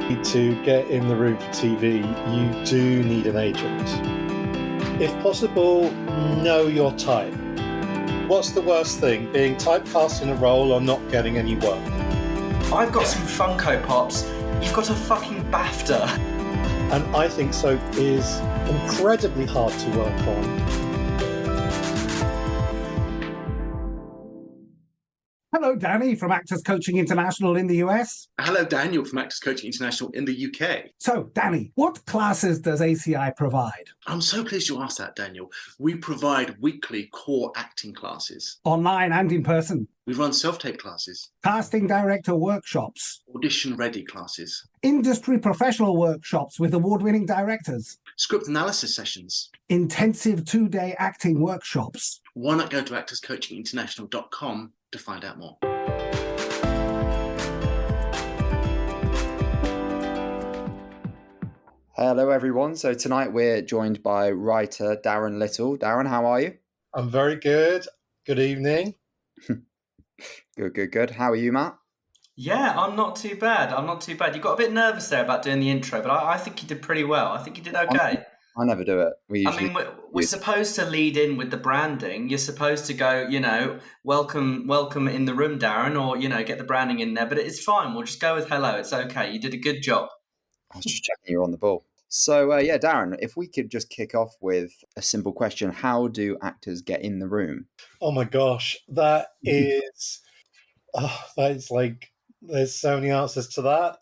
To get in the room for TV, you do need an agent. If possible, know your type. What's the worst thing, being typecast in a role or not getting any work? I've got some Funko Pops. You've got a fucking BAFTA. And I think soap is incredibly hard to work on. Hello, Danny from Actors Coaching International in the US. Hello, Daniel from Actors Coaching International in the UK. So, Danny, what classes does ACI provide? I'm so pleased you asked that, Daniel. We provide weekly core acting classes. Online and in person. We run self-tape classes. Casting director workshops. Audition-ready classes. Industry professional workshops with award-winning directors. Script analysis sessions. Intensive 2-day acting workshops. Why not go to actorscoachinginternational.com to find out more. Hello, everyone. So tonight we're joined by writer Daran Little. Daran, how are you? I'm very good. Good evening. Good. How are you, Matt? Yeah, I'm not too bad. You got a bit nervous there about doing the intro, but I think you did pretty well. I think you did okay. I never do it. We're supposed to lead in with the branding. You're supposed to go, welcome in the room, Daran, or, get the branding in there. But it's fine. We'll just go with hello. It's okay. You did a good job. I was just checking you're on the ball. So, Daran, if we could just kick off with a simple question. How do actors get in the room? Oh my gosh, that is like, there's so many answers to that.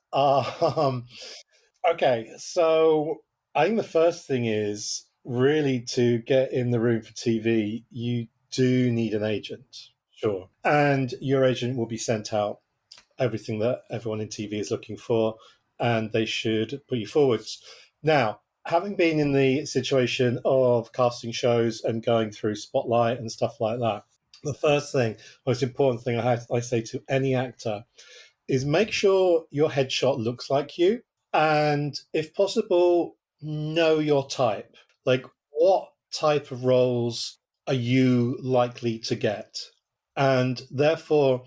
Okay, so I think the first thing is really to get in the room for TV, you do need an agent, sure. And your agent will be sent out everything that everyone in TV is looking for, and they should put you forwards. Now, having been in the situation of casting shows and going through Spotlight and stuff like that, the first thing, most important thing I say to any actor is make sure your headshot looks like you, and if possible, know your type. Like, what type of roles are you likely to get? And therefore,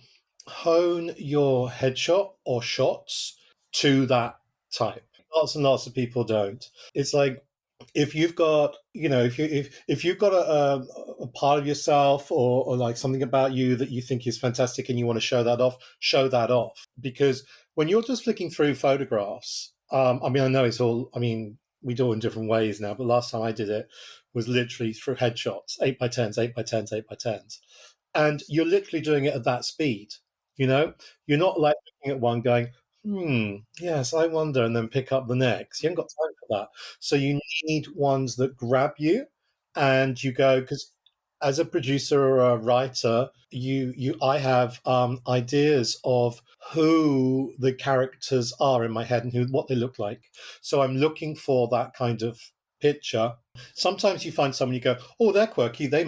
hone your headshot or shots to that type. Lots and lots of people don't. It's like, if you've got, if you've got a part of yourself or like something about you that you think is fantastic and you want to show that off. Because when you're just flicking through photographs, I know it's all, we do it in different ways now, but last time I did it was literally through headshots, 8x10s, 8x10s, 8x10s. And you're literally doing it at that speed, You're not like looking at one going, yes, I wonder, and then pick up the next. You haven't got time for that. So you need ones that grab you, and you go, because as a producer or a writer, I have ideas of who the characters are in my head and what they look like. So I'm looking for that kind of picture. Sometimes you find someone, you go, oh, they're quirky, they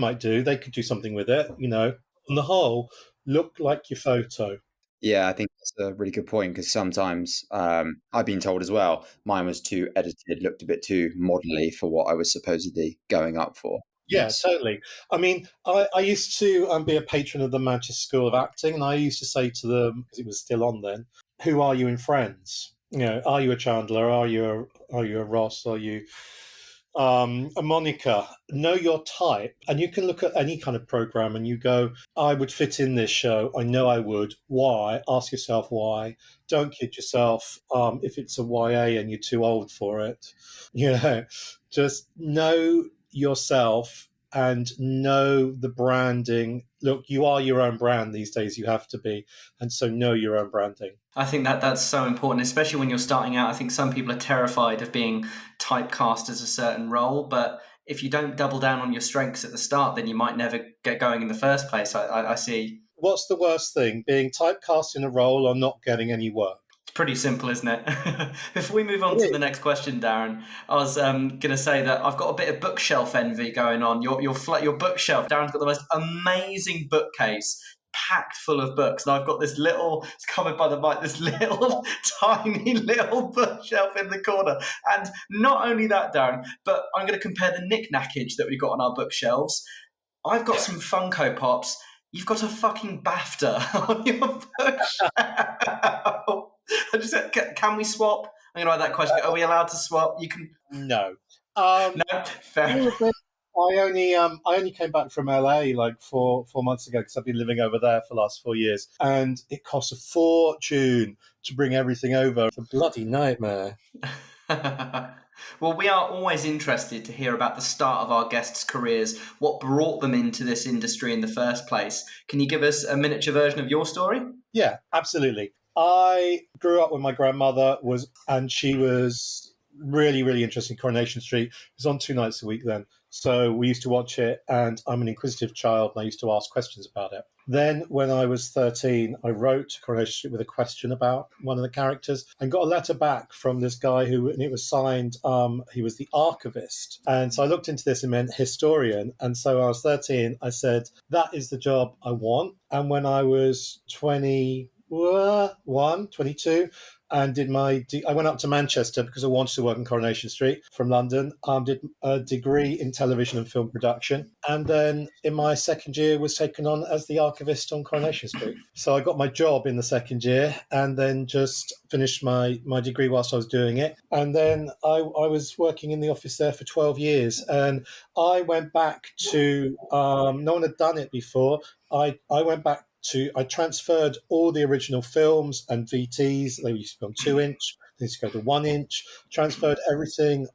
could do something with it, On the whole, look like your photo. Yeah, I think that's a really good point, because sometimes I've been told as well, mine was too edited, looked a bit too modelly for what I was supposedly going up for. Yeah, totally. I used to be a patron of the Manchester School of Acting, and I used to say to them, because it was still on then, who are you in Friends? Are you a Chandler? Are you a Ross? Are you a Monica? Know your type, and you can look at any kind of program and you go, I would fit in this show. I know I would. Why? Ask yourself why. Don't kid yourself. If it's a YA and you're too old for it, just know yourself and know the branding. Look, you are your own brand these days. You have to be, and so know your own branding. I think that's so important, especially when you're starting out. I think some people are terrified of being typecast as a certain role, but if you don't double down on your strengths at the start, then you might never get going in the first place. I see. What's the worst thing, being typecast in a role or not getting any work? It's pretty simple, isn't it? Before we move on to the next question, Daran, I was going to say that I've got a bit of bookshelf envy going on. Your bookshelf, Darren's got the most amazing bookcase, packed full of books, and I've got this little, it's covered by the mic, this little tiny little bookshelf in the corner. And not only that, Daran, but I'm going to compare the knick-knackage that we've got on our bookshelves. I've got some Funko Pops. You've got a fucking BAFTA on your bookshelf. I just said, can we swap? I'm going to add that question. Are we allowed to swap? You can. No. No, fair. All of this, I only came back from LA like four months ago because I've been living over there for the last 4 years, and it costs a fortune to bring everything over. It's a bloody nightmare. Well, we are always interested to hear about the start of our guests' careers, what brought them into this industry in the first place. Can you give us a miniature version of your story? Yeah, absolutely. I grew up when my grandmother and she was really, really interested in Coronation Street. It was on 2 nights a week then. So we used to watch it, and I'm an inquisitive child, and I used to ask questions about it. Then when I was 13, I wrote to Coronation Street with a question about one of the characters and got a letter back from this guy and it was signed, he was the archivist. And so I looked into this and meant historian. And so I was 13, I said, that is the job I want. And when I was 22, and I went up to Manchester because I wanted to work in Coronation Street from London. Did a degree in television and film production, and then in my second year was taken on as the archivist on Coronation Street. So I got my job in the second year, and then just finished my degree whilst I was doing it. And then I was working in the office there for 12 years, and I went back to no one had done it before. I went back. I transferred all the original films and VTs. They used to be on 2-inch. They used to go to 1-inch. Transferred everything,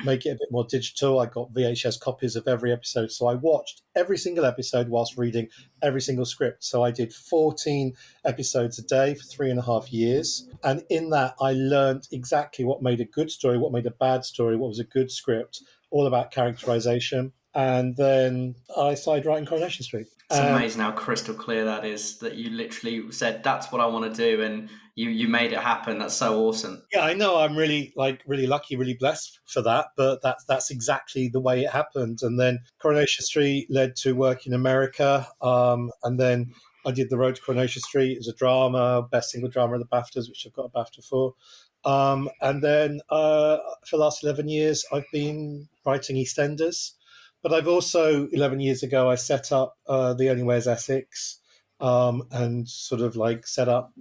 make it a bit more digital. I got VHS copies of every episode. So I watched every single episode whilst reading every single script. So I did 14 episodes a day for 3.5 years. And in that, I learned exactly what made a good story, what made a bad story, what was a good script, all about characterization. And then I started writing Coronation Street. It's amazing how crystal clear that is, that you literally said, that's what I want to do, and you made it happen. That's so awesome. Yeah, I know. I'm really lucky, really blessed for that, but that's exactly the way it happened. And then Coronation Street led to work in America, and then I did the Road to Coronation Street. It was a drama, best single drama at the BAFTAs, which I've got a BAFTA for. And then for the last 11 years, I've been writing EastEnders. But I've also, 11 years ago, I set up The Only Way is Essex, and sort of like set up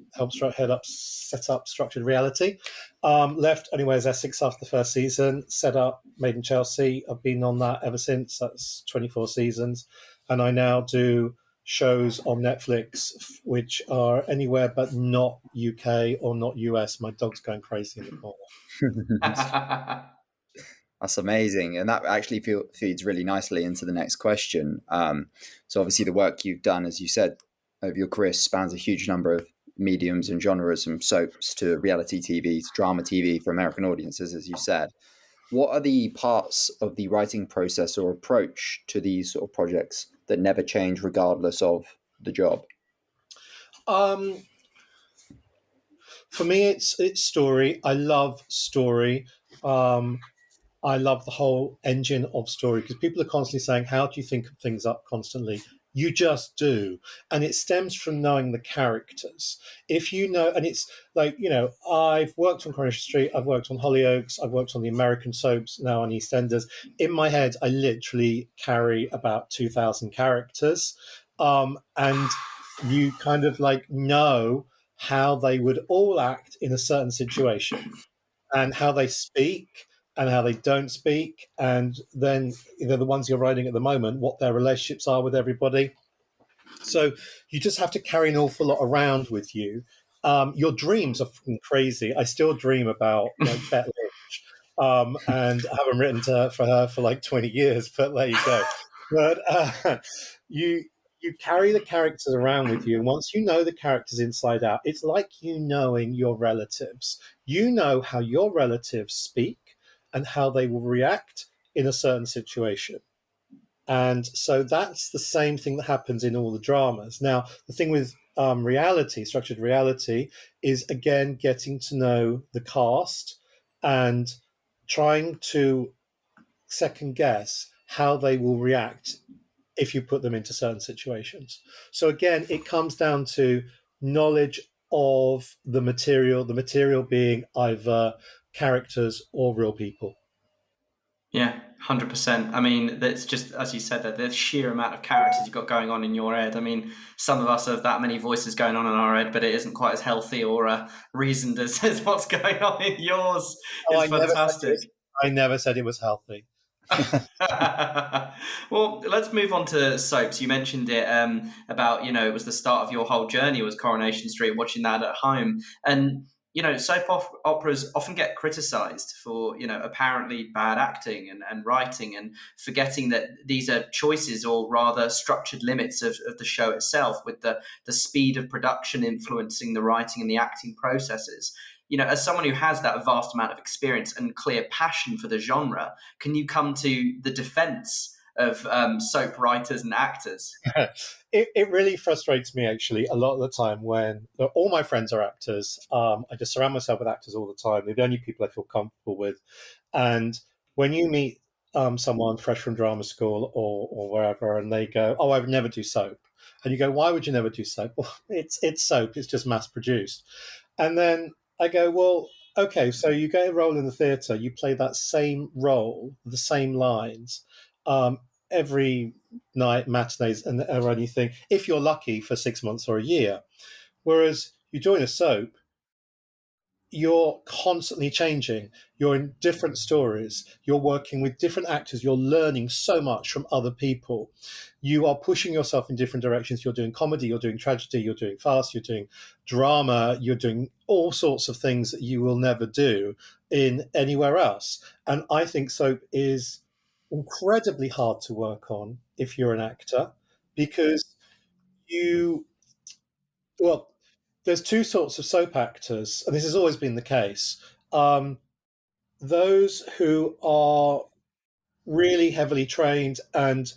Structured Reality. Left Only Way is Essex after the first season, set up Made in Chelsea. I've been on that ever since. That's 24 seasons. And I now do shows on Netflix, which are anywhere but not UK or not US. My dog's going crazy in the corner. That's amazing. And that actually feeds really nicely into the next question. So obviously the work you've done, as you said, over your career spans a huge number of mediums and genres, from soaps to reality TV to drama TV for American audiences, as you said. What are the parts of the writing process or approach to these sort of projects that never change regardless of the job? For me, it's story. I love story. I love the whole engine of story, because people are constantly saying, how do you think of things up constantly? You just do. And it stems from knowing the characters. If you know, and it's like, I've worked on Coronation Street, I've worked on Hollyoaks, I've worked on the American soaps, now on EastEnders. In my head, I literally carry about 2,000 characters. And you kind of know how they would all act in a certain situation, and how they speak and how they don't speak, and then the ones you're writing at the moment, what their relationships are with everybody. So you just have to carry an awful lot around with you. Your dreams are fucking crazy. I still dream about Bette Lynch, and I haven't written for her for 20 years, but there you go. But you carry the characters around with you, and once you know the characters inside out, it's like knowing your relatives. You know how your relatives speak and how they will react in a certain situation. And so that's the same thing that happens in all the dramas. Now, the thing with structured reality, is, again, getting to know the cast and trying to second guess how they will react if you put them into certain situations. So again, it comes down to knowledge of the material being either characters or real people. Yeah, 100%. I mean, it's just, as you said, that the sheer amount of characters you've got going on in your head. I mean, some of us have that many voices going on in our head, but it isn't quite as healthy or reasoned as what's going on in yours. Oh, It's fantastic. I never said it was healthy. Well, let's move on to soaps. You mentioned it about, it was the start of your whole journey was Coronation Street, watching that at home. And soap operas often get criticised for, apparently bad acting and writing, and forgetting that these are choices or rather structured limits of the show itself, with the speed of production influencing the writing and the acting processes. As someone who has that vast amount of experience and clear passion for the genre, can you come to the defense of soap writers and actors? It really frustrates me, actually, a lot of the time when all my friends are actors. I just surround myself with actors all the time. They're the only people I feel comfortable with. And when you meet someone fresh from drama school or wherever, and they go, "Oh, I would never do soap," and you go, "Why would you never do soap?" Well, it's soap. It's just mass produced. And then I go, "Well, okay, so you get a role in the theatre, you play that same role, the same lines, every night, matinees, or anything, if you're lucky, for 6 months or a year. Whereas you join a soap, you're constantly changing. You're in different stories. You're working with different actors. You're learning so much from other people. You are pushing yourself in different directions. You're doing comedy, you're doing tragedy, you're doing farce, you're doing drama, you're doing all sorts of things that you will never do in anywhere else. And I think soap is incredibly hard to work on if you're an actor, because you, well, there's two sorts of soap actors, and this has always been the case. Those who are really heavily trained and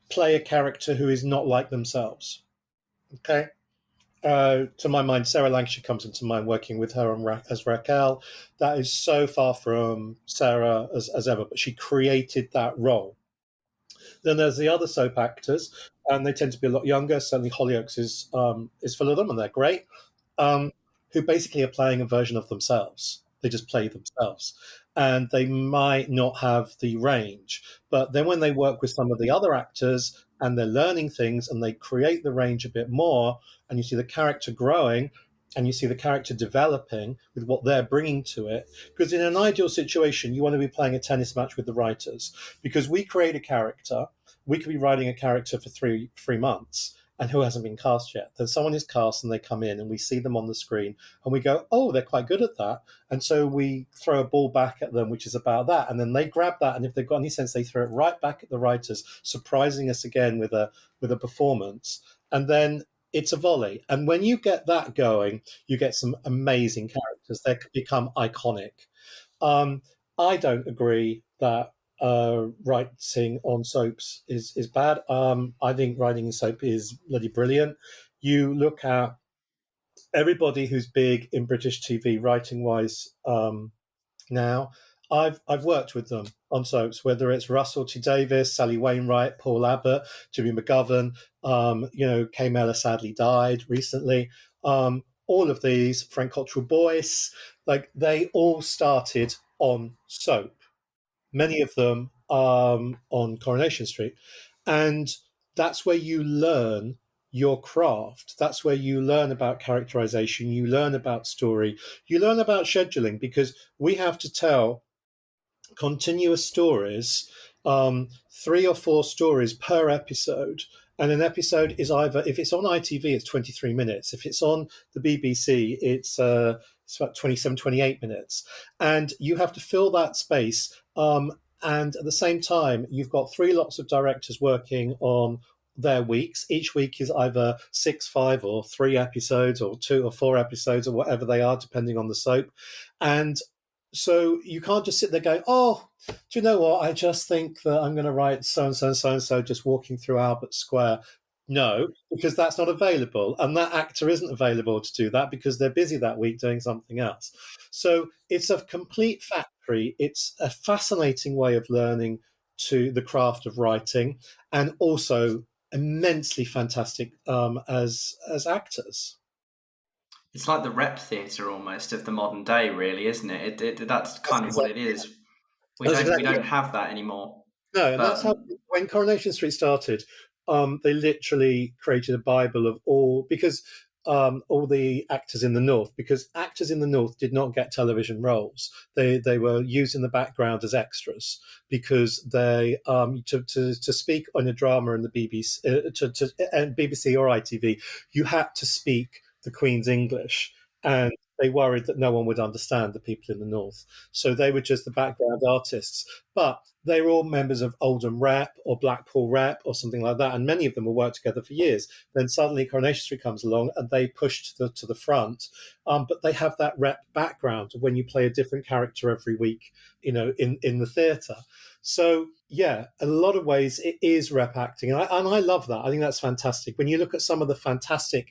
play a character who is not like themselves. Okay. To my mind, Sarah Lancashire comes into mind, working with her as Raquel. That is so far from Sarah as ever, but she created that role. Then there's the other soap actors, and they tend to be a lot younger. Certainly, Hollyoaks is full of them, and they're great. Who basically are playing a version of themselves. They just play themselves, and they might not have the range. But then when they work with some of the other actors and they're learning things and they create the range a bit more, and you see the character growing, and you see the character developing with what they're bringing to it. Because in an ideal situation, you want to be playing a tennis match with the writers, because we create a character. We could be writing a character for three months, and who hasn't been cast yet. Then someone is cast and they come in and we see them on the screen and we go, "Oh, they're quite good at that." And so we throw a ball back at them, which is about that. And then they grab that, and if they've got any sense, they throw it right back at the writers, surprising us again with a performance. And then it's a volley. And when you get that going, you get some amazing characters. They become iconic. I don't agree that writing on soaps is bad. I think writing in soap is bloody brilliant. You look at everybody who's big in British TV writing wise now. I've worked with them on soaps, whether it's Russell T Davies, Sally Wainwright, Paul Abbott, Jimmy McGovern. Kay Mellor sadly died recently. All of these, Frank Cottrell Boyce, like they all started on soap. Many of them on Coronation Street. And that's where you learn your craft. That's where you learn about characterization, you learn about story, you learn about scheduling, because we have to tell continuous stories, 3 or 4 stories per episode. And an episode is either, if it's on ITV, it's 23 minutes. If it's on the BBC, it's about 27, 28 minutes. And you have to fill that space. And at the same time, you've got 3 lots of directors working on their weeks. Each week is either 6, 5, or 3 episodes, or 2 or 4 episodes, or whatever they are, depending on the soap. And so you can't just sit there going, "Oh, do you know what? I just think that I'm going to write so and so and so and so just walking through Albert Square." No, because that's not available. And that actor isn't available to do that because they're busy that week doing something else. So it's a complete factory. It's a fascinating way of learning to the craft of writing, and also immensely fantastic as actors. It's like the rep theatre almost of the modern day, really, isn't it? That's kind of what it is. We don't have that anymore. No, and that's how, when Coronation Street started, they literally created a Bible of all the actors in the North, because actors in the North did not get television roles. They were used in the background as extras, because they to speak on a drama in the BBC and BBC or ITV, you had to speak the Queen's English, and they worried that no one would understand the people in the North. So they were just the background artists. But they were all members of Oldham Rep or Blackpool Rep or something like that, and many of them will work together for years. Then suddenly Coronation Street comes along and they push to the front, but they have that rep background when you play a different character every week, in the theatre. So yeah, a lot of ways it is rep acting, and I love that. I think that's fantastic. When you look at some of the fantastic,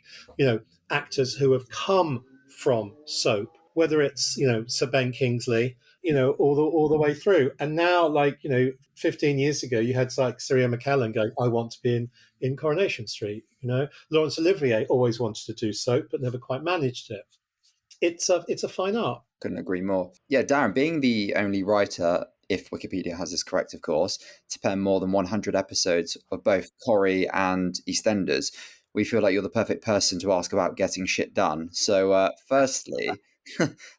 actors who have come from soap, whether it's Sir Ben Kingsley, all the way through, and now 15 years ago you had like Cyria McKellen going, I want to be in Coronation Street. Laurence Olivier always wanted to do soap but never quite managed it. It's a fine art. Couldn't agree more. Yeah, Darren, being the only writer, if Wikipedia has this correct, of course, to pen more than 100 episodes of both Corrie and EastEnders, we feel like you're the perfect person to ask about getting shit done. So firstly,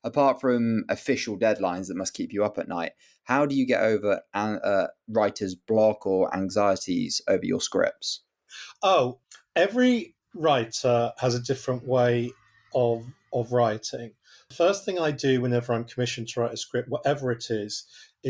apart from official deadlines that must keep you up at night, how do you get over writer's block or anxieties over your scripts? Oh, every writer has a different way of writing. The first thing I do whenever I'm commissioned to write a script, whatever it is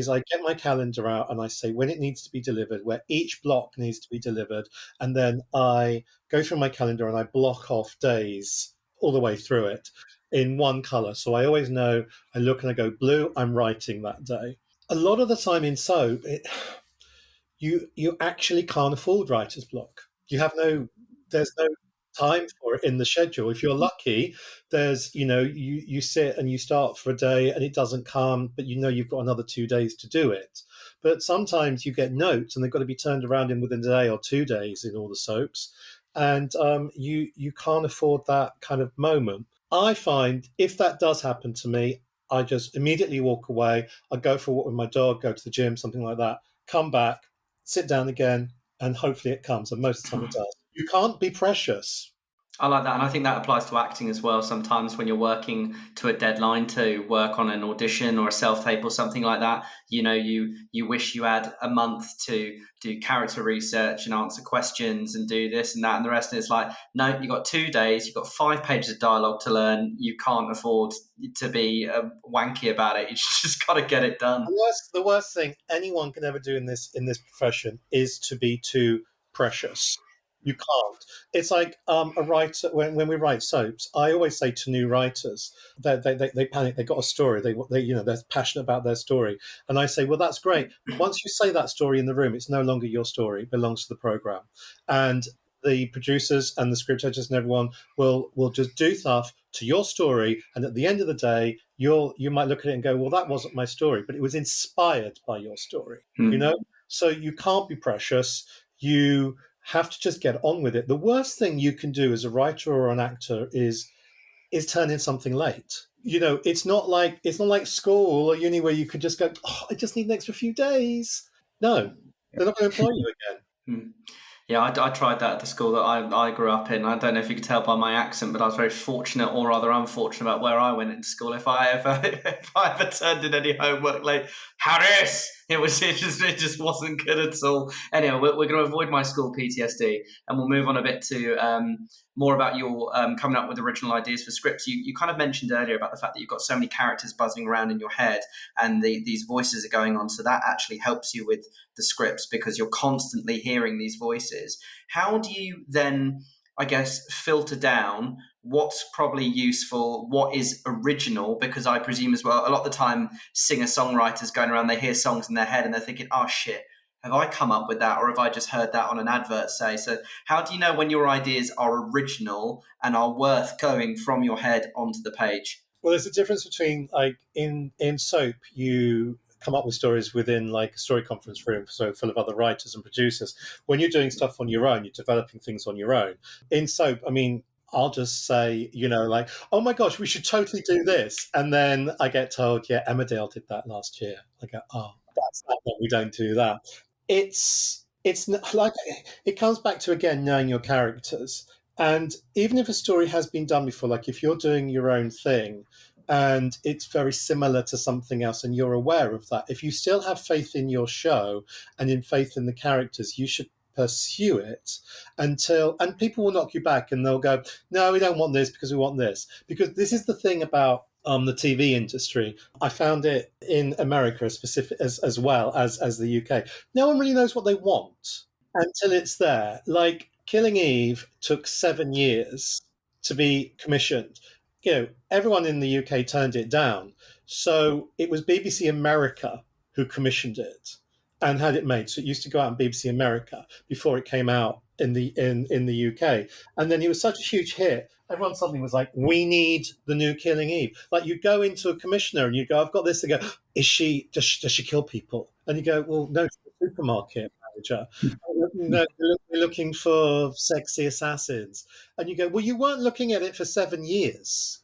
I get my calendar out and I say when it needs to be delivered, where each block needs to be delivered, and then I go through my calendar and I block off days all the way through it in one colour. So I always know, I look and I go, blue, I'm writing that day. A lot of the time in soap, you actually can't afford writer's block. There's no time for it in the schedule. If you're lucky, there's you sit and you start for a day and it doesn't come, but you've got another 2 days to do it. But sometimes you get notes and they've got to be turned around in within a day or 2 days in all the soaps, and you can't afford that kind of moment. I find if that does happen to me, I just immediately walk away. I go for a walk with my dog, go to the gym, something like that, come back, sit down again, and hopefully it comes. And most of the time it does. You can't be precious. I like that, and I think that applies to acting as well. Sometimes when you're working to a deadline to work on an audition or a self-tape or something like that, you wish you had a month to do character research and answer questions and do this and that and the rest. And it's like, no, you've got 2 days, you've got 5 pages of dialogue to learn. You can't afford to be wanky about it. You just got to get it done. The worst thing anyone can ever do in this profession is to be too precious. You can't. It's like a writer. When we write soaps, I always say to new writers that they panic. They got a story. They're passionate about their story, and I say, well, that's great. Once you say that story in the room, it's no longer your story. It belongs to the program, and the producers and the script editors and everyone will just do stuff to your story. And at the end of the day, you might look at it and go, well, that wasn't my story, but it was inspired by your story. So you can't be precious. You have to just get on with it. The worst thing you can do as a writer or an actor is turn in something late. It's not like school or uni where you could just go, oh, I just need an extra few days. No, they're not going to employ you again. Yeah, I tried that at the school that I grew up in. I don't know if you could tell by my accent, but I was very fortunate or rather unfortunate about where I went into school. If I ever turned in any homework late, Harris, it just wasn't good at all. Anyway, we're going to avoid my school PTSD and we'll move on a bit to more about your coming up with original ideas for scripts. You kind of mentioned earlier about the fact that you've got so many characters buzzing around in your head and these voices are going on. So that actually helps you with the scripts because you're constantly hearing these voices. How do you then, I guess, filter down what's probably useful, what is original? Because I presume as well, a lot of the time singer-songwriters going around, they hear songs in their head and they're thinking, oh shit, have I come up with that or have I just heard that on an advert, say? So how do you know when your ideas are original and are worth going from your head onto the page? Well, there's a difference between in soap, you come up with stories within a story conference room, so full of other writers and producers. When you're doing stuff on your own, you're developing things on your own. In soap, I'll just say, oh my gosh, we should totally do this. And then I get told, yeah, Emmerdale did that last year. I go, oh, that's that, we don't do that. It's like, it comes back to, again, knowing your characters. And even if a story has been done before, like if you're doing your own thing and it's very similar to something else and you're aware of that, if you still have faith in your show and in faith in the characters, you should pursue it and people will knock you back and they'll go, no, we don't want this because we want this. Because this is the thing about the TV industry. I found it in America as well as the UK. No one really knows what they want until it's there. Like Killing Eve took 7 years to be commissioned. Everyone in the UK turned it down. So it was BBC America who commissioned it and had it made. So it used to go out on BBC America before it came out in the UK. And then it was such a huge hit. Everyone suddenly was like, we need the new Killing Eve. Like you go into a commissioner and you go, I've got this. They go, does she kill people? And you go, well, no, she's a supermarket manager. No, we're looking for sexy assassins. And you go, well, you weren't looking at it for 7 years.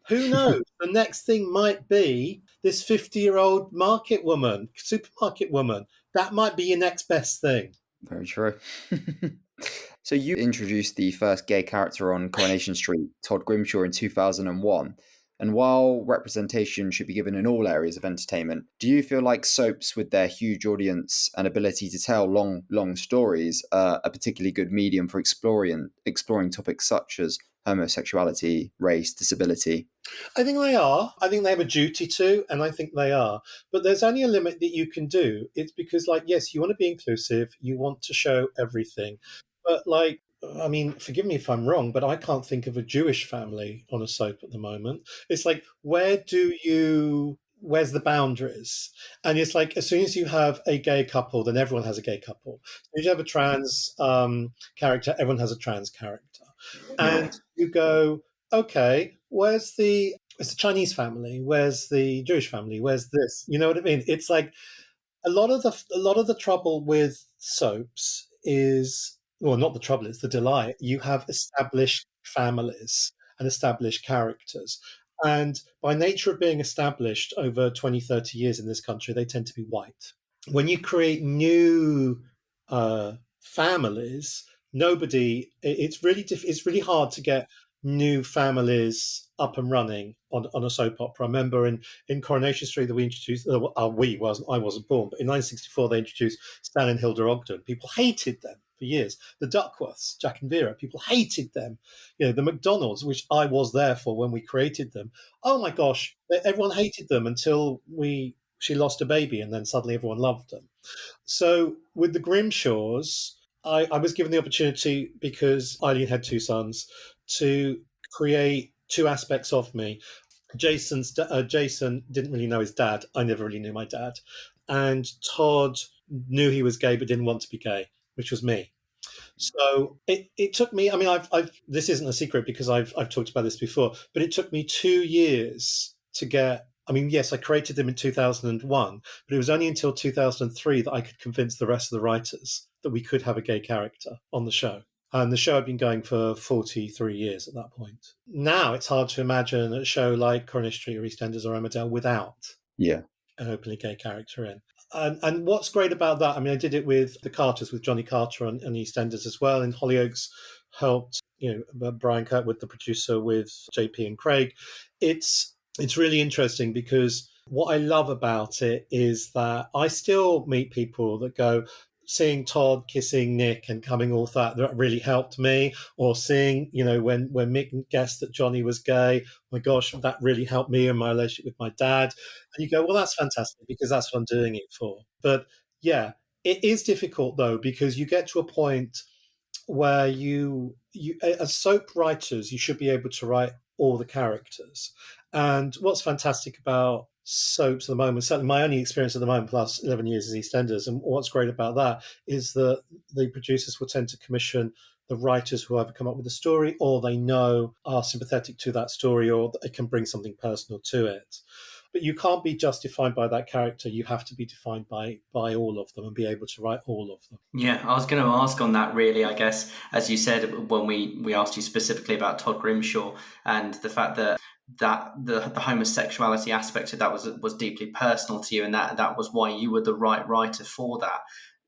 Who knows? The next thing might be this 50-year-old supermarket woman. That might be your next best thing. Very true. So you introduced the first gay character on Coronation Street, Todd Grimshaw, in 2001. And while representation should be given in all areas of entertainment, do you feel like soaps, with their huge audience and ability to tell long stories, are a particularly good medium for exploring topics such as homosexuality, race, disability? I think they are. I think they have a duty to, and I think they are. But there's only a limit that you can do. It's because, like, yes, you want to be inclusive, you want to show everything. But, like, I mean, forgive me if I'm wrong, but I can't think of a Jewish family on a soap at the moment. It's like, where's the boundaries? And it's like, as soon as you have a gay couple, then everyone has a gay couple. If you have a trans character, everyone has a trans character. And you go, okay, where's the Chinese family? Where's the Jewish family? Where's this? You know what I mean? It's like a lot of the trouble with soaps is, well, not the trouble, it's the delight. You have established families and established characters. And by nature of being established over 20, 30 years in this country, they tend to be white. When you create new families, it's really hard to get new families up and running on a soap opera. I remember in Coronation Street that we introduced, I wasn't born, but in 1964 they introduced Stan and Hilda Ogden. People hated them for years. The Duckworths, Jack and Vera, people hated them. The McDonald's, which I was there for when we created them. Oh my gosh, everyone hated them until she lost a baby, and then suddenly everyone loved them. So with the Grimshaws, I was given the opportunity, because Eileen had 2 sons, to create 2 aspects of me. Jason didn't really know his dad. I never really knew my dad. And Todd knew he was gay but didn't want to be gay, which was me. So it took me, I mean, this isn't a secret because I've talked about this before, but it took me 2 years to get, I mean, yes, I created them in 2001, but it was only until 2003 that I could convince the rest of the writers that we could have a gay character on the show. And the show had been going for 43 years at that point. Now it's hard to imagine a show like Coronation Street or EastEnders or Emmerdale without an openly gay character in. And what's great about that, I mean, I did it with the Carters, with Johnny Carter and EastEnders as well. And Hollyoaks helped, Brian Kirkwood, the producer, with JP and Craig. It's really interesting because what I love about it is that I still meet people that go, seeing Todd kissing Nick and coming off that really helped me, or seeing, when Mick guessed that Johnny was gay, my gosh, that really helped me in my relationship with my dad. And you go, well, that's fantastic because that's what I'm doing it for. But yeah, it is difficult though, because you get to a point where you as soap writers, you should be able to write all the characters. And what's fantastic about soaps at the moment, certainly my only experience at the moment, plus 11 years, is EastEnders. And what's great about that is that the producers will tend to commission the writers who either come up with a story or they know are sympathetic to that story, or they can bring something personal to it. But you can't be just defined by that character. You have to be defined by all of them and be able to write all of them. Yeah, I was going to ask on that, really, I guess, as you said, when we asked you specifically about Todd Grimshaw and the fact that that the homosexuality aspect of that was deeply personal to you, and that was why you were the right writer for that.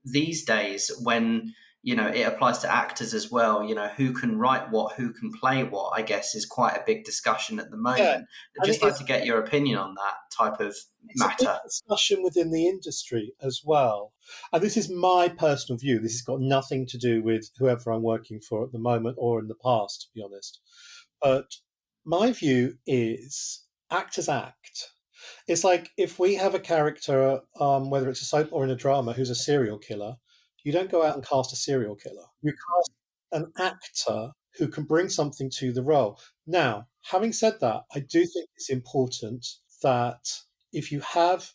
These days, when it applies to actors as well, who can write what, who can play what, I guess is quite a big discussion at the Yeah, moment. I'd just like to get your opinion on that type of it's a big matter. discussion within the industry as well. And this is my personal view. This has got nothing to do with whoever I'm working for at the moment or in the past, to be honest. But my view is actors act. It's like if we have a character, whether it's a soap or in a drama, who's a serial killer, you don't go out and cast a serial killer. You cast an actor who can bring something to the role. Now, having said that, I do think it's important that if you have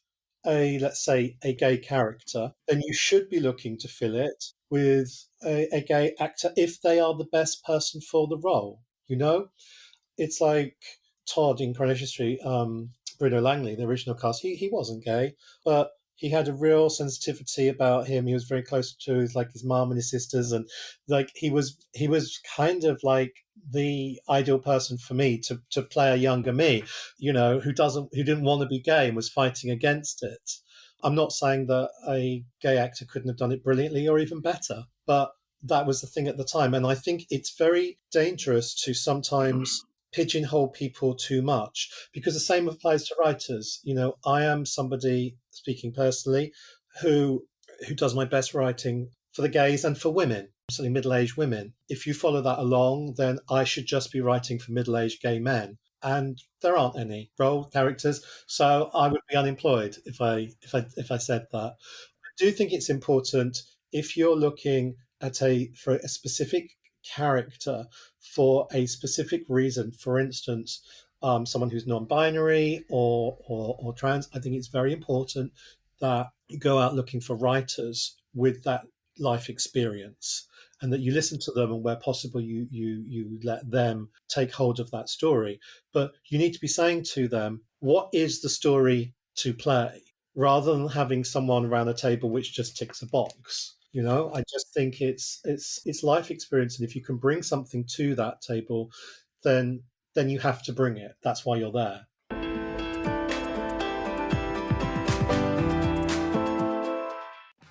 let's say, a gay character, then you should be looking to fill it with a gay actor if they are the best person for the role. It's like Todd in Coronation Street, Bruno Langley, the original cast. He wasn't gay, but he had a real sensitivity about him. He was very close to his mom and his sisters, and he was kind of like the ideal person for me to play a younger me, who didn't want to be gay and was fighting against it. I'm not saying that a gay actor couldn't have done it brilliantly or even better, but that was the thing at the time. And I think it's very dangerous to sometimes pigeonhole people too much, because the same applies to writers. I am somebody, speaking personally, who does my best writing for the gays and for women, certainly middle-aged women. If you follow that along, then I should just be writing for middle-aged gay men, and there aren't any role characters, so I would be unemployed if I said that. I do think it's important, if you're looking for a specific character for a specific reason, for instance, someone who's non-binary or trans, I think it's very important that you go out looking for writers with that life experience, and that you listen to them, and where possible you let them take hold of that story. But you need to be saying to them, what is the story to play, rather than having someone around a table which just ticks a box. I just think it's life experience, and if you can bring something to that table, then you have to bring it. That's why you're there.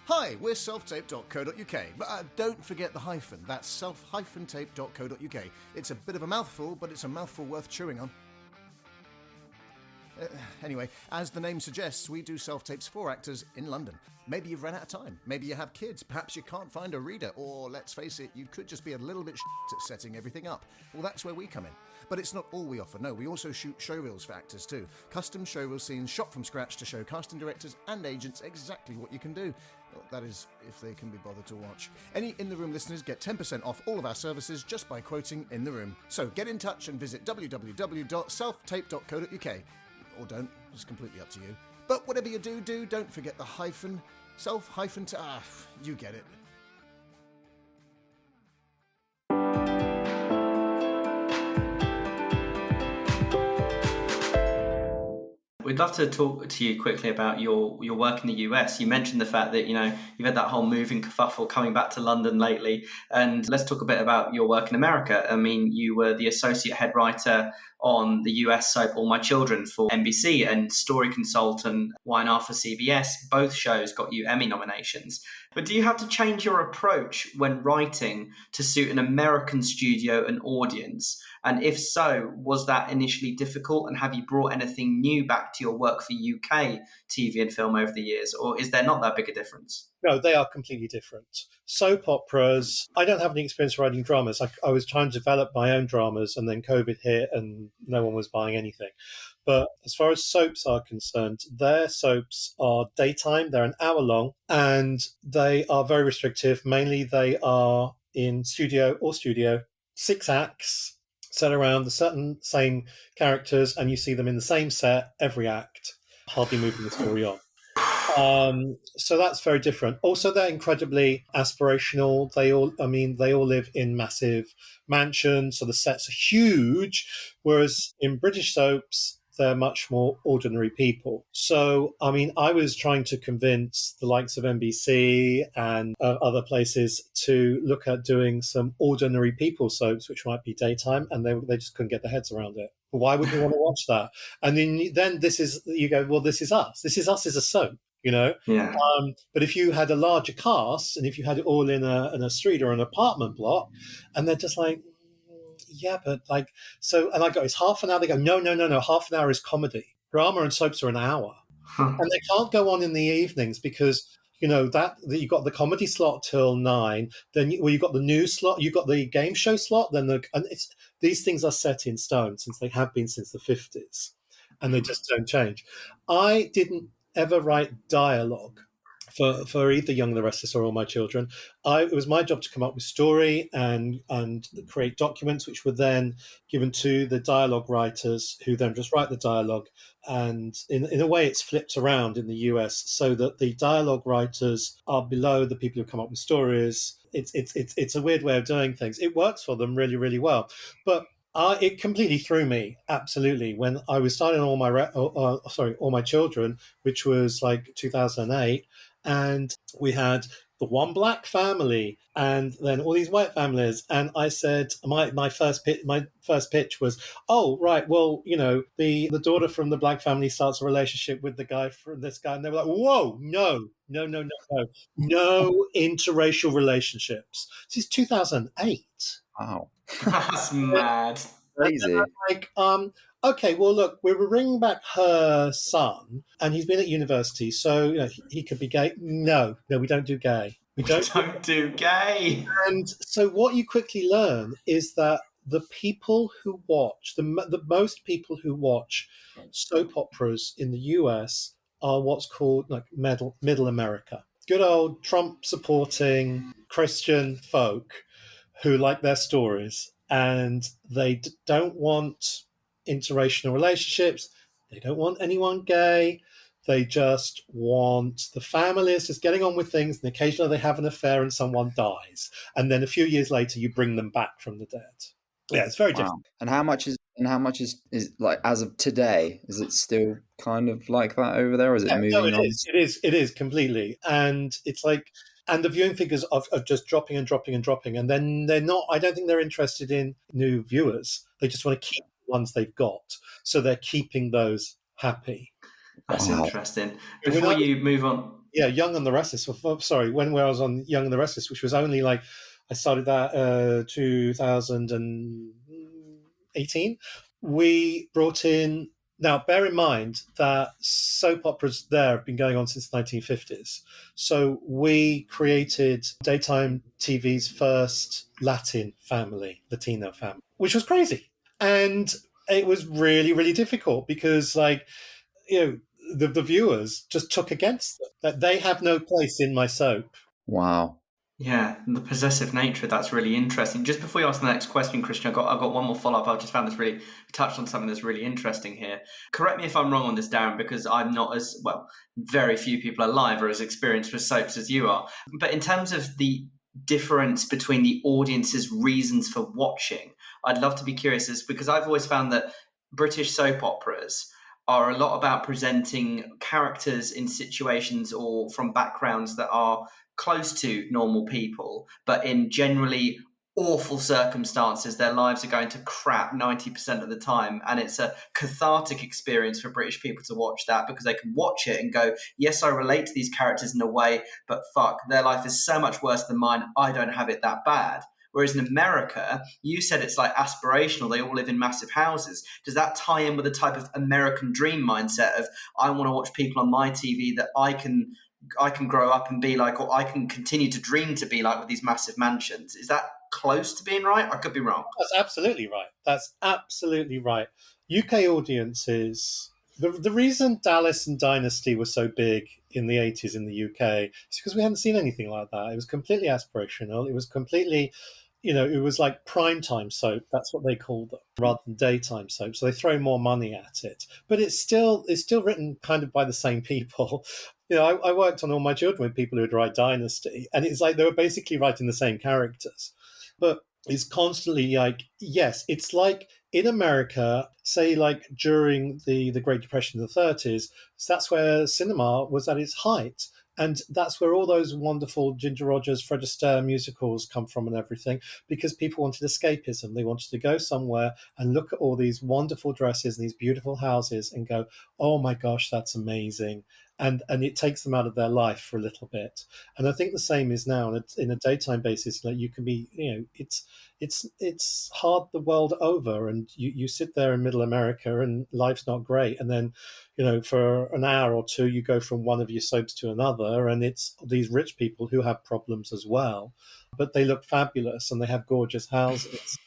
Hi, we're selftape.co.uk, but don't forget the hyphen. That's self-tape.co.uk. It's a bit of a mouthful, but it's a mouthful worth chewing on. Anyway, as the name suggests, we do self-tapes for actors in London. Maybe you've run out of time, maybe you have kids, perhaps you can't find a reader, or let's face it, you could just be a little bit at setting everything up. Well, that's where we come in. But it's not all we offer, no, we also shoot showreels for actors too. Custom showreel scenes shot from scratch to show casting directors and agents exactly what you can do. Well, that is, if they can be bothered to watch. Any In The Room listeners get 10% off all of our services just by quoting In The Room. So get in touch and visit www.selftape.co.uk. Or don't, it's completely up to you. But whatever you do, don't forget the hyphen, you get it. We'd love to talk to you quickly about your work in the US. You mentioned the fact that, you've had that whole moving kerfuffle coming back to London lately. And let's talk a bit about your work in America. I mean, you were the associate head writer on the US soap All My Children for NBC, and story consultant Y&R for CBS. Both shows got you Emmy nominations. But do you have to change your approach when writing to suit an American studio and audience? And if so, was that initially difficult? And have you brought anything new back to your work for UK TV and film over the years? Or is there not that big a difference? No, they are completely different. Soap operas, I don't have any experience writing dramas. I was trying to develop my own dramas, and then COVID hit and no one was buying anything. But as far as soaps are concerned, their soaps are daytime. They're an hour long, and they are very restrictive. Mainly they are in studio, 6 acts, set around the certain same characters, and you see them in the same set every act, hardly moving the story on. So that's very different. Also, they're incredibly aspirational. They all live in massive mansions, so the sets are huge. Whereas in British soaps, they're much more ordinary people. So, I was trying to convince the likes of NBC and other places to look at doing some ordinary people soaps, which might be daytime, and they just couldn't get their heads around it. Why would you want to watch that? And then you go, well, this is us. This is us as a soap, you know. Yeah. But if you had a larger cast, and if you had it all in a street or an apartment block, and they're just like, yeah, but like, so, and I go, it's half an hour. They go, no, half an hour is comedy. Drama and soaps are an hour. And they can't go on in the evenings because, you know, that you got the comedy slot till 9. Then you got the news slot, you got the game show slot. These things are set in stone since they have been since the 50s, and they just don't change. I didn't ever write dialogue for either Young and the Restless or All My Children. It was my job to come up with story and create documents, which were then given to the dialogue writers, who then just write the dialogue. And in a way, it's flipped around in the US, so that the dialogue writers are below the people who come up with stories. It's a weird way of doing things. It works for them really, really well, but it completely threw me, absolutely, when I was starting All My Children, which was like 2008, and we had the one black family and then all these white families. And I said, my first pitch was, oh, right, well, you know, the daughter from the black family starts a relationship with the guy from this guy. And they were like, whoa, no interracial relationships. This is 2008. Wow. That's mad. Crazy. Like, okay, well, look, we're bringing back her son, and he's been at university, so you know, he could be gay. No, we don't do gay. We don't do gay. And so what you quickly learn is that the people who watch, the most people who watch soap operas in the US are what's called like middle America. Good old Trump-supporting Christian folk who like their stories, and they don't want interracial relationships. They don't want anyone gay. They just want the families just getting on with things, and occasionally they have an affair and someone dies. And then a few years later, you bring them back from the dead. Yeah, it's very different. And how much is like, as of today, is it still kind of like that over there? Or is it moving on? It is completely. And it's like, and the viewing figures are just dropping and dropping and dropping. And then they're not, I don't think they're interested in new viewers. They just want to keep the ones they've got. So they're keeping those happy. That's interesting. Before you move on. Yeah, Young and the Restless. Sorry, when I was on Young and the Restless, which was only like, I started that 2018. We brought in, now bear in mind that soap operas there have been going on since the 1950s. So we created daytime TV's first Latino family, which was crazy. And it was really, really difficult because, like, you know, the viewers just took against them, that they have no place in my soap. Wow. Yeah, the possessive nature, that's really interesting. Just before you ask the next question, Christian, I've got one more follow-up. I just found this really touched on something that's really interesting here. Correct me if I'm wrong on this, Darren, because I'm not as, well, very few people alive are as experienced with soaps as you are. But in terms of the difference between the audience's reasons for watching, I'd love to be curious, because I've always found that British soap operas are a lot about presenting characters in situations or from backgrounds that are close to normal people, but in generally awful circumstances. Their lives are going to crap 90% of the time, and it's a cathartic experience for British people to watch that, because they can watch it and go, yes, I relate to these characters in a way, but fuck, their life is so much worse than mine, I don't have it that bad. Whereas in America, you said it's like aspirational. They all live in massive houses. Does that tie in with a type of American dream mindset of, I want to watch people on my TV that I can grow up and be like, or I can continue to dream to be like, with these massive mansions? Is that close to being right? I could be wrong. That's absolutely right. UK audiences, the reason Dallas and Dynasty were so big in the 80s in the UK is because we hadn't seen anything like that. It was completely aspirational. It was completely, you know, it was like primetime soap. That's what they called them, rather than daytime soap. So they throw more money at it. But it's still written kind of by the same people. You know, I worked on All My Children with people who'd write Dynasty, and it's like they were basically writing the same characters. But it's constantly like, yes, it's like in America, say like during the Great Depression in the 30s, that's where cinema was at its height. And that's where all those wonderful Ginger Rogers, Fred Astaire musicals come from and everything, because people wanted escapism. They wanted to go somewhere and look at all these wonderful dresses and these beautiful houses and go, oh my gosh, that's amazing. And it takes them out of their life for a little bit. And I think the same is now in a daytime basis. Like, you can be, it's hard the world over, and you sit there in middle America and life's not great. And then, for an hour or two, you go from one of your soaps to another, and it's these rich people who have problems as well, but they look fabulous and they have gorgeous houses.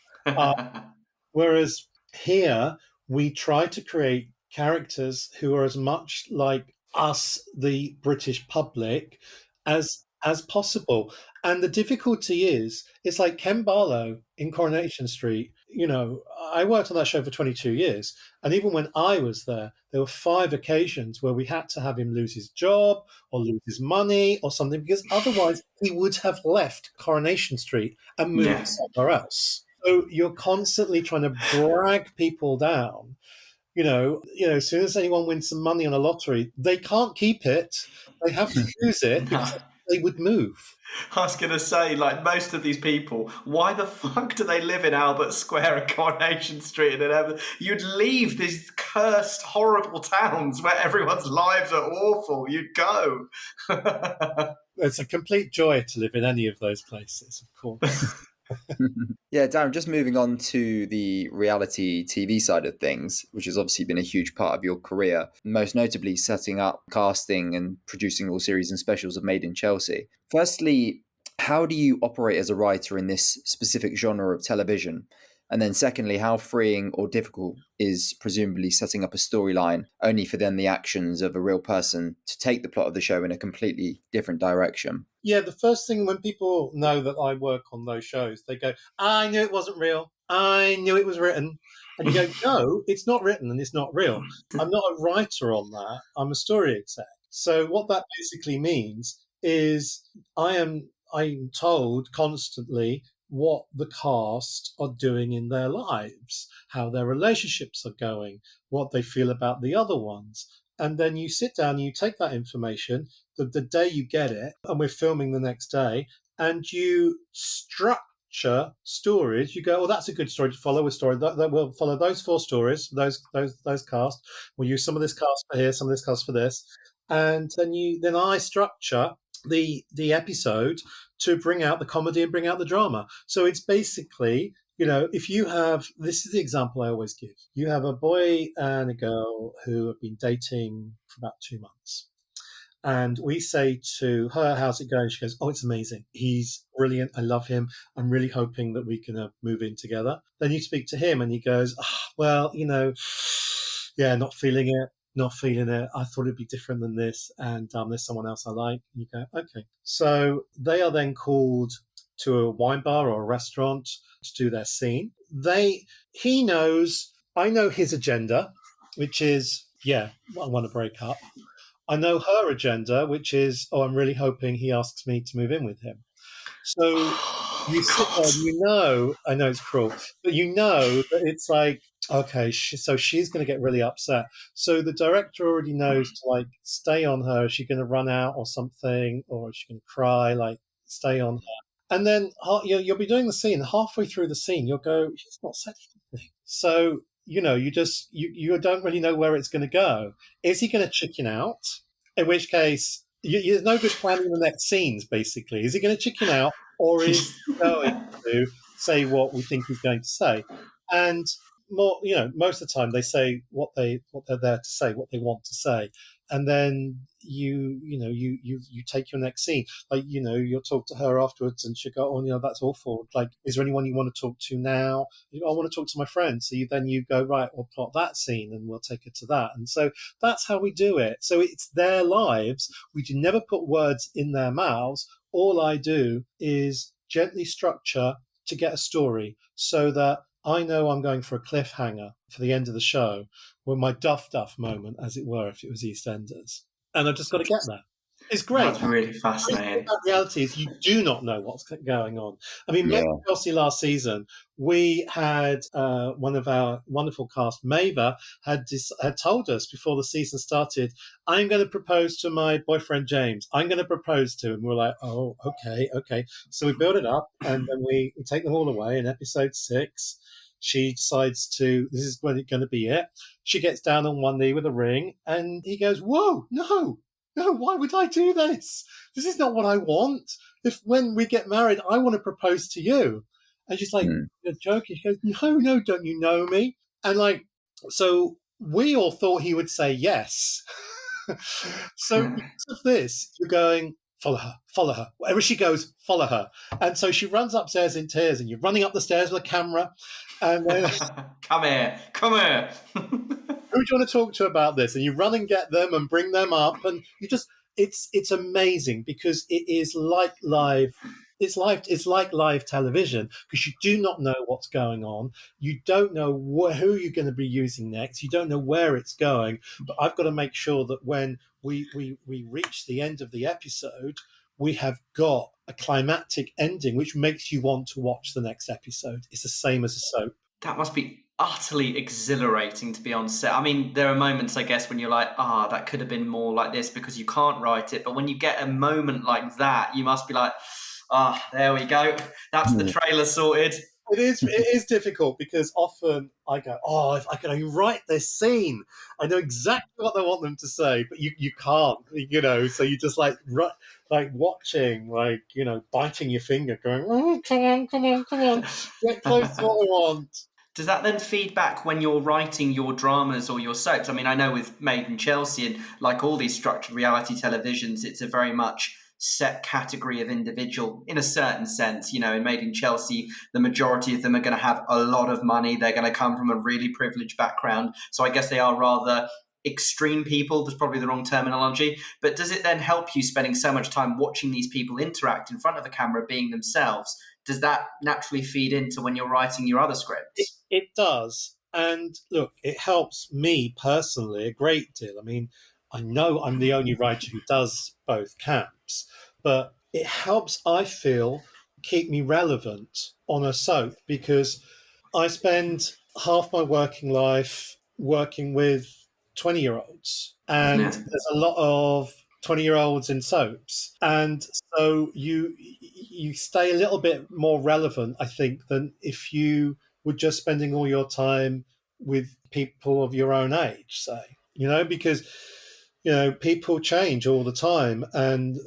Whereas here, we try to create characters who are as much like us, the British public, as possible. And the difficulty is, it's like Ken Barlow in Coronation Street. I worked on that show for 22 years. And even when I was there were 5 occasions where we had to have him lose his job or lose his money or something, because otherwise he would have left Coronation Street and moved somewhere else. So you're constantly trying to drag people down. As soon as anyone wins some money on a lottery, they can't keep it. They have to use it because they would move. I was going to say, like, most of these people, why the fuck do they live in Albert Square and Coronation Street? And you'd leave these cursed, horrible towns where everyone's lives are awful. You'd go. It's a complete joy to live in any of those places, of course. Yeah, Darren, just moving on to the reality TV side of things, which has obviously been a huge part of your career, most notably setting up, casting and producing all series and specials of Made in Chelsea. Firstly, how do you operate as a writer in this specific genre of television? And then secondly, how freeing or difficult is presumably setting up a storyline only for then the actions of a real person to take the plot of the show in a completely different direction? Yeah, the first thing when people know that I work on those shows, they go, I knew it wasn't real. I knew it was written. And you go, no, it's not written and it's not real. I'm not a writer on that. I'm a story exec. So what that basically means is I'm told constantly what the cast are doing in their lives, how their relationships are going, what they feel about the other ones. And then you sit down and you take that information the day you get it, and we're filming the next day, and you structure stories. You go, oh, that's a good story to follow. A story that will follow those 4 stories, those cast. We'll use some of this cast for here, some of this cast for this. And then I structure the episode to bring out the comedy and bring out the drama. So it's basically, if you have, this is the example I always give. You have a boy and a girl who have been dating for about 2 months. And we say to her, how's it going? She goes, oh, it's amazing. He's brilliant. I love him. I'm really hoping that we can move in together. Then you speak to him and he goes, well, yeah, not feeling it. Not feeling it. I thought it'd be different than this, and there's someone else I like. And you go, okay. So they are then called to a wine bar or a restaurant to do their scene. He knows, I know his agenda, which is, yeah, I want to break up. I know her agenda, which is, oh, I'm really hoping he asks me to move in with him. So you sit there, I know it's cruel, but that it's like, okay, so she's going to get really upset. So the director already knows to stay on her. Is she going to run out or something? Or is she going to cry? Stay on her. And then you'll be doing the scene. Halfway through the scene, you'll go, he's not said anything. So, you don't really know where it's going to go. Is he going to chicken out? In which case, there's no good planning the next scenes, basically. Is he going to chicken out, or is he going to say what we think he's going to say? And most of the time they say what they're there to say, what they want to say, and then you take your next scene. You'll talk to her afterwards, and she'll go, "Oh, that's awful. Is there anyone you want to talk to now?" I want to talk to my friend. So you go, right, we'll plot that scene, and we'll take her to that. And so that's how we do it. So it's their lives. We do never put words in their mouths. All I do is gently structure to get a story, so that I know I'm going for a cliffhanger for the end of the show, with my duff moment, as it were, if it was EastEnders. And I've just got to get there. It's great. That's really The fascinating. reality is you do not know what's going on. I mean, Yeah. Chelsea last season, we had one of our wonderful cast, Maeva, had told us before the season started, I'm going to propose to my boyfriend James. I'm going to propose to him. We're like, oh, okay. So we build it up, and then we take them all away. In episode 6, she decides this is going to be it. She gets down on one knee with a ring, and he goes, whoa, no, why would I do this? This is not what I want. If when we get married, I want to propose to you. And she's like, you're joking. She goes, no, don't you know me? And like, so we all thought he would say yes. So because of this, you're going, follow her. Wherever she goes, follow her. And so she runs upstairs in tears, and you're running up the stairs with a camera. And then, Come here. who do you want to talk to about this? And you run and get them and bring them up, and you just it's amazing because it is like live. It's like live television because you do not know what's going on. You don't know who you're going to be using next. You don't know where it's going. But I've got to make sure that when we reach the end of the episode, we have got a climactic ending, which makes you want to watch the next episode. It's the same as a soap. That must be utterly exhilarating to be on set. I mean, there are moments, I guess, when you're like, that could have been more like this because you can't write it. But when you get a moment like that, you must be like, there we go. That's the trailer sorted. It is difficult because often I go, if I could only write this scene, I know exactly what I want them to say, but you can't, so you just like watching, biting your finger, going, oh, come on, get close to what I want. Does that then feed back when you're writing your dramas or your soaps? I mean, I know with Made in Chelsea and like all these structured reality televisions, it's a very much set category of individual in a certain sense. In Made in Chelsea, the majority of them are going to have a lot of money. They're going to come from a really privileged background. So I guess they are rather extreme people. That's probably the wrong terminology. But does it then help you spending so much time watching these people interact in front of the camera being themselves? Does that naturally feed into when you're writing your other scripts? It does. And look, it helps me personally a great deal. I mean, I know I'm the only writer who does both camps, but it helps, I feel, keep me relevant on a soap because I spend half my working life working with 20-year-olds, and there's a lot of 20-year-olds in soaps, and so you stay a little bit more relevant, I think, than if you were just spending all your time with people of your own age, say, because people change all the time, and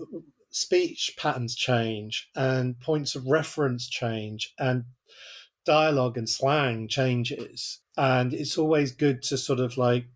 speech patterns change, and points of reference change, and dialogue and slang changes, and it's always good to sort of like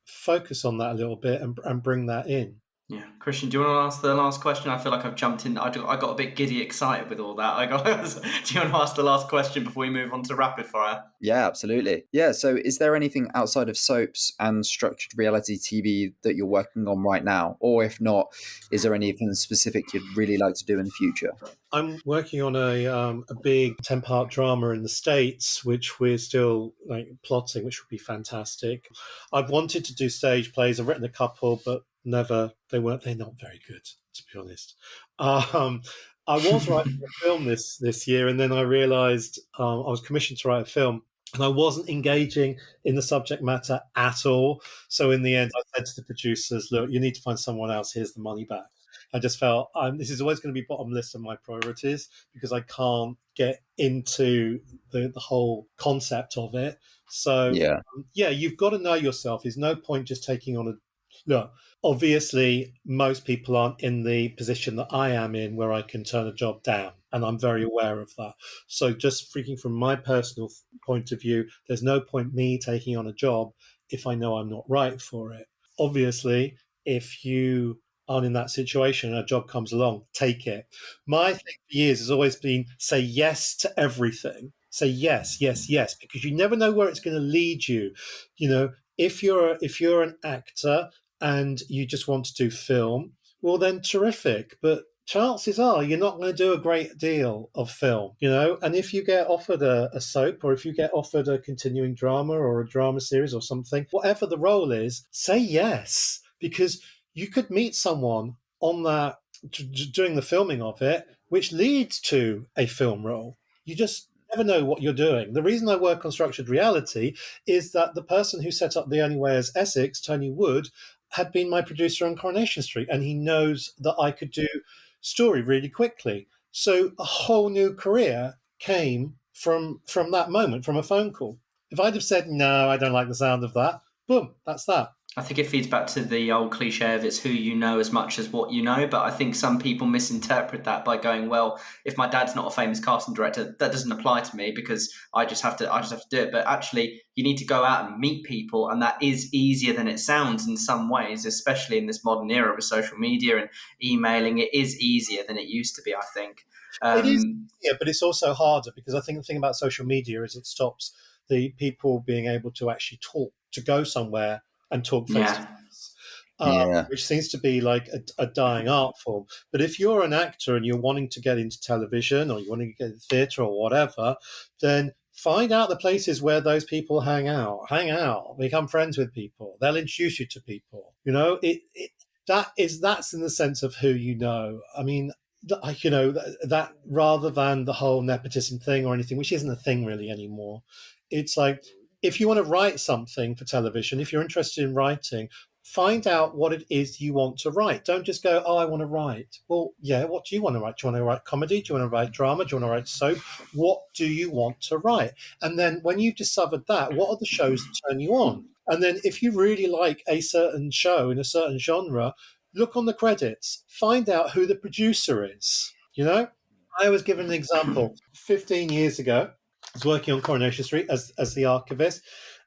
focus on that a little bit and bring that in. Yeah, Christian, do you want to ask the last question? I feel like I've jumped in. I got a bit giddy excited with all that. Do you want to ask the last question before we move on to rapid fire? Yeah, absolutely. Yeah, so is there anything outside of soaps and structured reality TV that you're working on right now? Or if not, is there anything specific you'd really like to do in the future? I'm working on a big 10-part drama in the States, which we're still plotting, which would be fantastic. I've wanted to do stage plays. I've written a couple, but never. They're not very good, to be honest. I was writing a film this year, and then I realised I was commissioned to write a film, and I wasn't engaging in the subject matter at all. So in the end, I said to the producers, "Look, you need to find someone else. Here's the money back." I just felt this is always going to be bottom list of my priorities because I can't get into the whole concept of it. So you've got to know yourself. There's no point just taking on look. Obviously, most people aren't in the position that I am in where I can turn a job down, and I'm very aware of that. So just freaking from my personal point of view, there's no point me taking on a job if I know I'm not right for it. Obviously, if you aren't in that situation and a job comes along, take it. My thing for years has always been say yes to everything. Say yes, because you never know where it's going to lead you. If you're an actor and you just want to do film, well then terrific. But chances are you're not going to do a great deal of film, and if you get offered a soap, or if you get offered a continuing drama or a drama series or something, whatever the role is, say yes, because you could meet someone on that during the filming of it, which leads to a film role. You just never know what you're doing. The reason I work on structured reality is that the person who set up The Only Way as Essex, Tony Wood, had been my producer on Coronation Street, and he knows that I could do story really quickly. So a whole new career came from that moment, from a phone call. If I'd have said, no, I don't like the sound of that, boom, that's that. I think it feeds back to the old cliche of it's who you know as much as what you know. But I think some people misinterpret that by going, well, if my dad's not a famous casting director, that doesn't apply to me because I just have to do it. But actually, you need to go out and meet people, and that is easier than it sounds in some ways, especially in this modern era with social media and emailing. It is easier than it used to be, I think. It is, yeah, but it's also harder because I think the thing about social media is it stops the people being able to actually talk, to go somewhere and talk face to face, which seems to be like a dying art form. But if you're an actor and you're wanting to get into television or you want to get into theatre or whatever, then find out the places where those people hang out, become friends with people. They'll introduce you to people. You know, that's in the sense of who you know. I mean, you know, that rather than the whole nepotism thing or anything, which isn't a thing really anymore. It's like, if you want to write something for television, if you're interested in writing, find out what it is you want to write. Don't just go, oh, I want to write. Well, yeah, what do you want to write? Do you want to write comedy? Do you want to write drama? Do you want to write soap? What do you want to write? And then when you've discovered that, what are the shows that turn you on? And then if you really like a certain show in a certain genre, look on the credits, find out who the producer is. You know, I was given an example 15 years ago. I was working on Coronation Street as the archivist,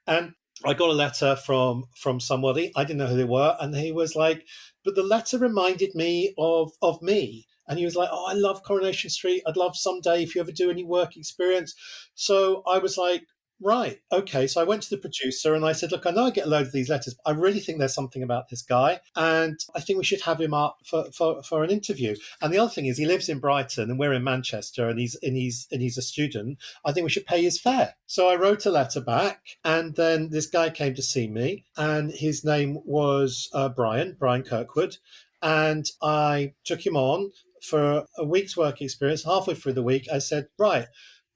and I got a letter from somebody. I didn't know who they were, and he was like, but the letter reminded me of me. And he was like, oh, I love Coronation Street. I'd love someday if you ever do any work experience. So I was like, right, okay. So I went to the producer and I said, look, I know I get a load of these letters, but I really think there's something about this guy. And I think we should have him up for an interview. And the other thing is he lives in Brighton and we're in Manchester and he's a student. I think we should pay his fare. So I wrote a letter back and then this guy came to see me and his name was Brian Kirkwood. And I took him on for a week's work experience. Halfway through the week, I said, right,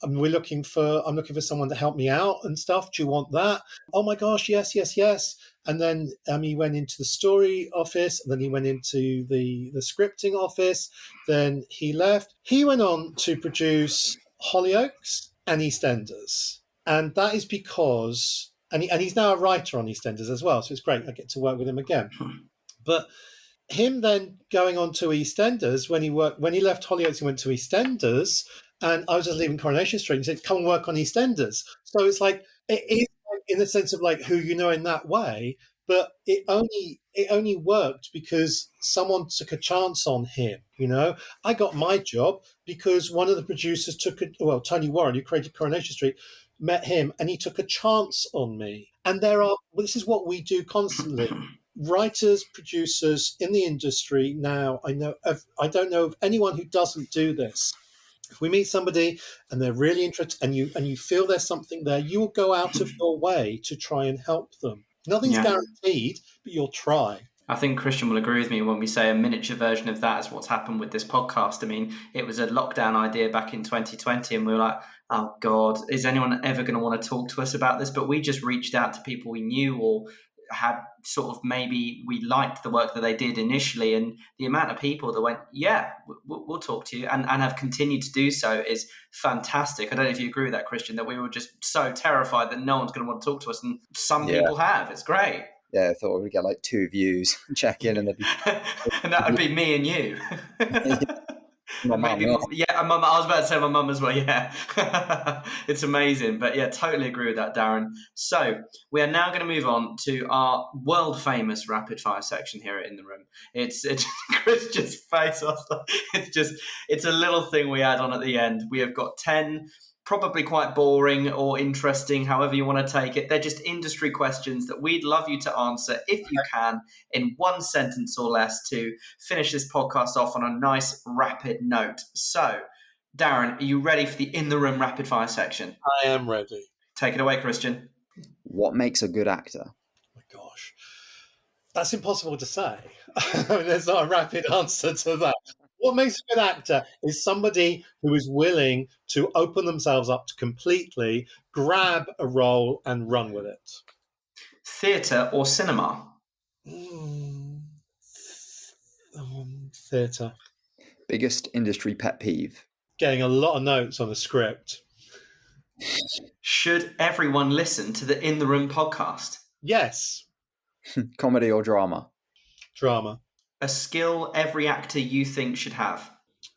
I'm looking for someone to help me out and stuff. Do you want that? Oh my gosh, yes. And then he went into the story office, and then he went into the scripting office. Then he left. He went on to produce Hollyoaks and EastEnders. And that is because, and he's now a writer on EastEnders as well. So it's great. I get to work with him again. But him then going on to EastEnders, when he left Hollyoaks, he went to EastEnders. And I was just leaving Coronation Street and said, come and work on EastEnders. So it's like, it is in the sense of like who you know in that way, but it only worked because someone took a chance on him, you know? I got my job because one of the producers Tony Warren, who created Coronation Street, met him and he took a chance on me. And this is what we do constantly. Writers, producers in the industry now, I don't know of anyone who doesn't do this. If we meet somebody and they're really interested and you feel there's something there, you will go out of your way to try and help them. Nothing's guaranteed, but you'll try. I think Christian will agree with me when we say a miniature version of that is what's happened with this podcast. I mean, it was a lockdown idea back in 2020 and we were like, oh God, is anyone ever going to want to talk to us about this? But we just reached out to people we knew or had sort of maybe we liked the work that they did initially, and the amount of people that went, we'll talk to you and have continued to do so is fantastic. I don't know if you agree with that, Christian, that we were just so terrified that no one's going to want to talk to us, and some people have. It's great. Yeah, I thought we'd get like 2 views, check in, and and that would be me and you. My mum, maybe, I was about to say my mum as well. Yeah, it's amazing. But yeah, totally agree with that, Daran. So we are now going to move on to our world famous rapid fire section here in the room. It's Christian's face. It's a little thing we add on at the end. We have got 10. Probably quite boring or interesting, however you want to take it. They're just industry questions that we'd love you to answer, if you can, in 1 sentence or less to finish this podcast off on a nice, rapid note. So, Daran, are you ready for the In the Room rapid fire section? I am ready. Take it away, Christian. What makes a good actor? Oh my gosh. That's impossible to say. There's not a rapid answer to that. What makes a good actor is somebody who is willing to open themselves up to completely grab a role and run with it. Theatre or cinema? Theatre. Biggest industry pet peeve? Getting a lot of notes on the script. Should everyone listen to the In the Room podcast? Yes. Comedy or drama? Drama. A skill every actor you think should have?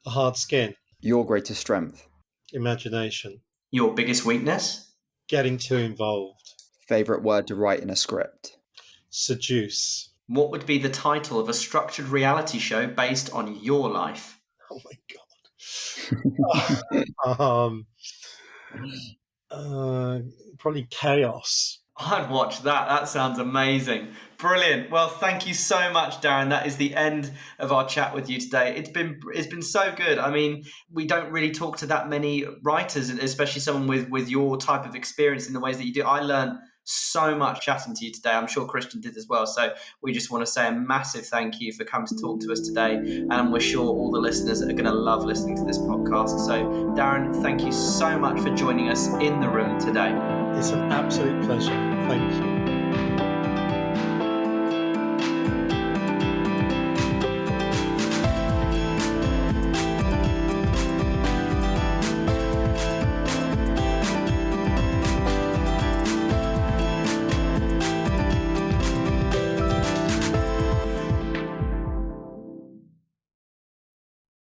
A hard skin. Your greatest strength? Imagination. Your biggest weakness? Getting too involved. Favorite word to write in a script? Seduce. What would be the title of a structured reality show based on your life? Oh my God. Probably Chaos. I'd watch that. That sounds amazing. Brilliant. Well, thank you so much, Daran. That is the end of our chat with you today. It's been so good. I mean, we don't really talk to that many writers, especially someone with your type of experience in the ways that you do. I learned so much chatting to you today. I'm sure Christian did as well. So we just want to say a massive thank you for coming to talk to us today. And we're sure all the listeners are going to love listening to this podcast. So Daran, thank you so much for joining us in the room today. It's an absolute pleasure. Thank you.